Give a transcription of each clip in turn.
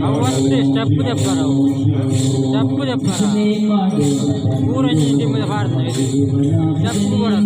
అవన్నీ స్టెప్ చెప్పారు ఊరంచి ఇంటి మీద పాడుతుంది స్టెప్ కూడా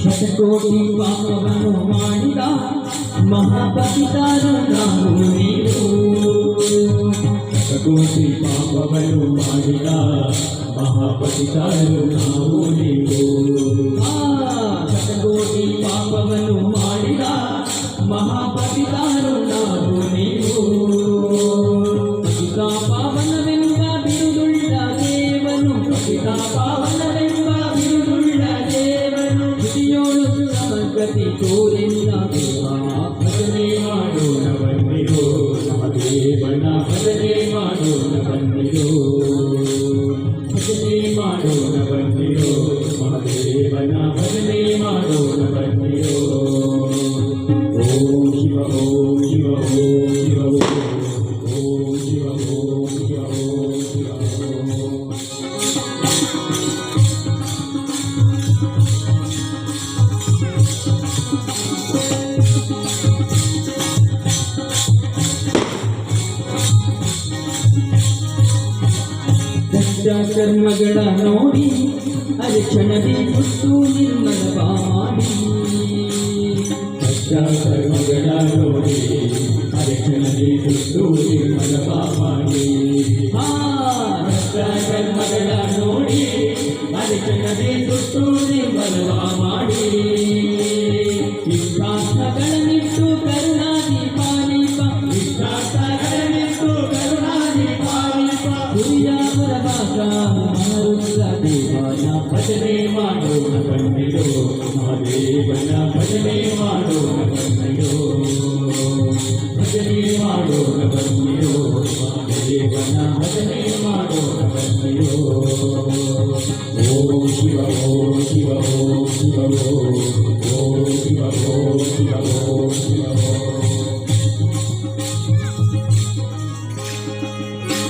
ಶತಕೋಟಿ ಪಾಪವನ್ನು ಮಾಡಿದ ಮಹಾಪತಿತಾರು ನಾವು ನೀನು ಶತಕೋಟಿ ಪಾಪವನ್ನು ಮಾಡಿದ ಮಹಾಪತಿತಾರು ನಾವು ನೀವು ಶತಕೋಟಿ ಪಾಪವನ್ನು ಮಾಡಿದ ಮಹಾಪತಿತಾರು ನಾವು ನೀವು ಪತಿತಾ ಪಾವನವೆಂಬ ಬಿರುದುಳ್ಳ ದೇವನು ಪತಿತಾ ಪಾವನವೆಂಬ ಬಿರುದುಳ್ಳ ದೇವನು ಶ್ರೀಯೋಳು ಸಮಗತಿ ತೋರಿಲ್ಲ ಭಜನೆ ಮಾಡೋಣ ಬಂದಿರೋ ಮಹದೇವನ ಭಜನೆ ಮಾಡೋಣ ಬಂದಿರೋ ಭಜನೆ ಮಾಡೋಣ ಬಂದಿರೋ ಮಹದೇವನ ಭಜನೆ ಮಾಡೋಣ ಬಂದಿರೋ ಓಂ ಶಿವ ಓಂ ಶಿವ ಓಂ ಶಿವ ಓಂ ಶಿವ ಓಂ ಶಿವ ಓಂ ಶಿವ ಕರ್ಮಗಳ ನೋಡಿ ಅರಿಕ್ಷಣದಿ ಸುತ್ತು ನಿರ್ಮಲ ಮಾಡಿ ಕರ್ಮಗಳ ನೋಡಿ ಅರಿಕ್ಷಣದಿ ಸುತ್ತು ನಿರ್ಮಲ ಮಾಡಿ ಕರ್ಮಗಳ ನೋಡಿ ಅರಿಕ್ಷಣದಿ ಸುತ್ತು ನಿರ್ಮಲ ಮಾಡಿ ವಿಶ್ವಾಸಗಳನ್ನಿಟ್ಟು ಕರುಣಾದಿ ಪಾಲಿಪ ವಿಶ್ವಾಸಗಳನ್ನಿಟ್ಟು ಕರುಣಾದಿ ಪಾಲಿಪ ಗುರಿಯಾಪುರ ದೇವನ ಭಜನೆ ಮಾಡೋಣ ಬಂದಿರೋ ಮಹಾದೇವನ ಭಜನೆ ಮಾಡೋಣ ಬಂದಿರೋ ಭಜನೆ ಮಾಡೋಣ ಬಂದಿರೋ ಮಹಾದೇವನ ಭಜನೆ ಮಾಡೋಣ ಬಂದಿರೋ ಓಂ ಶಿವ ಓಂ ಶಿವ ಓಂ ಶಿವ ಓಂ ಶಿವ ಓಂ ಶಿವ